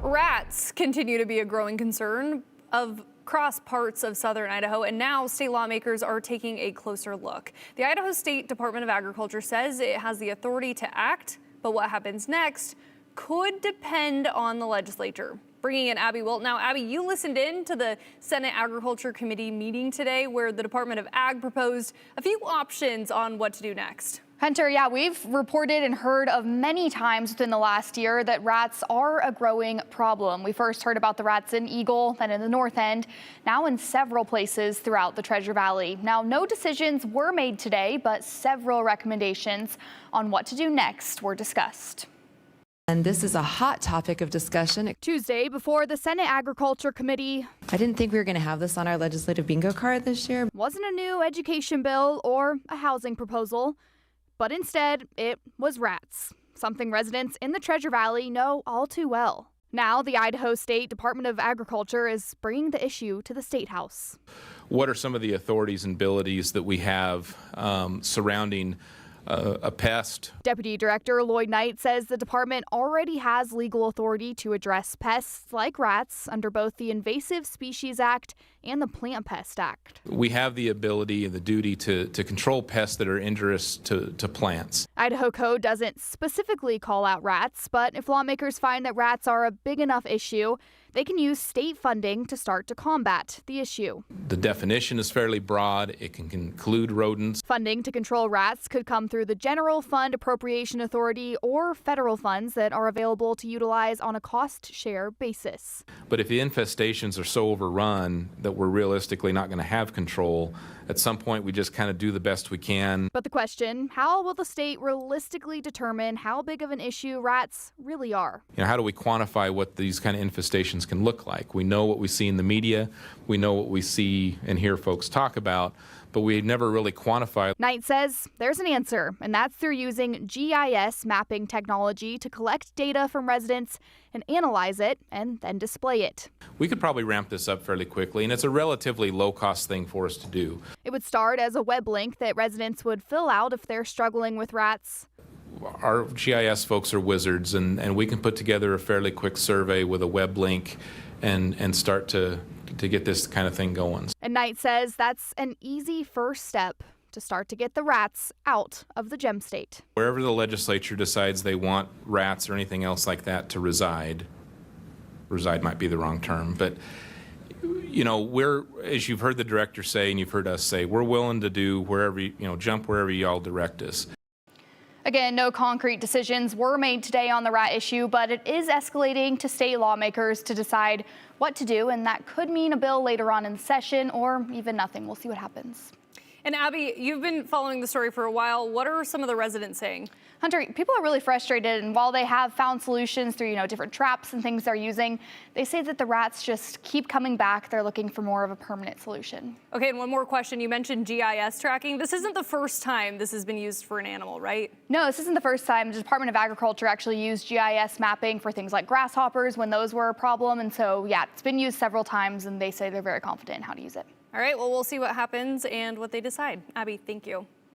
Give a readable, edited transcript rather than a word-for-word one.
Rats continue to be a growing concern across parts of southern Idaho, and now state lawmakers are taking a closer look. The Idaho State Department of Agriculture says it has the authority to act, but what happens next could depend on the legislature. Bringing in Abby Wilt. Now, Abby, you listened in to the Senate Agriculture Committee meeting today where the Department of Ag proposed a few options on what to do next. Hunter, yeah, we've reported and heard of many times within the last year that rats are a growing problem. We first heard about the rats in Eagle, then in the North End, now in several places throughout the Treasure Valley. Now, no decisions were made today, but several recommendations on what to do next were discussed. And this is a hot topic of discussion. Tuesday, before the Senate Agriculture Committee, I didn't think we were going to have this on our legislative bingo card this year. Wasn't a new education bill or a housing proposal, but instead it was rats, something residents in the Treasure Valley know all too well. Now the Idaho State Department of Agriculture is bringing the issue to the State House. What are some of the authorities and abilities that we have surrounding a pest? Deputy Director Lloyd Knight says the department already has legal authority to address pests like rats under both the Invasive Species Act and the Plant Pest Act. We have the ability and the duty to control pests that are injurious to plants. Idaho code doesn't specifically call out rats, but if lawmakers find that rats are a big enough issue, they can use state funding to start to combat the issue. The definition is fairly broad. It can include rodents. Funding to control rats could come through the General Fund Appropriation Authority or federal funds that are available to utilize on a cost-share basis. But if the infestations are so overrun that we're realistically not going to have control, at some point we just kind of do the best we can. But the question, how will the state realistically determine how big of an issue rats really are? How do we quantify what these kind of infestations can look like? We know what we see in the media, we know what we see and hear folks talk about, but we never really quantify. Knight says there's an answer, and that's through using GIS mapping technology to collect data from residents and analyze it and then display it. We could probably ramp this up fairly quickly, and it's a relatively low-cost thing for us to do. It would start as a web link that residents would fill out if they're struggling with rats. Our GIS folks are wizards, and we can put together a fairly quick survey with a web link and start to get this kind of thing going. And Knight says that's an easy first step to start to get the rats out of the gem state. Wherever the legislature decides they want rats or anything else like that to reside might be the wrong term, but we're, as you've heard the director say and you've heard us say, we're willing to do wherever, jump wherever y'all direct us. Again, no concrete decisions were made today on the rat issue, but it is escalating to state lawmakers to decide what to do, and that could mean a bill later on in the session or even nothing. We'll see what happens. And Abby, you've been following the story for a while. What are some of the residents saying? Hunter, people are really frustrated, and while they have found solutions through, different traps and things they're using, they say that the rats just keep coming back. They're looking for more of a permanent solution. Okay, and one more question. You mentioned GIS tracking. This isn't the first time this has been used for an animal, right? No, this isn't the first time. The Department of Agriculture actually used GIS mapping for things like grasshoppers when those were a problem. And so, yeah, it's been used several times, and they say they're very confident in how to use it. All right, well, we'll see what happens and what they decide. Abby, thank you.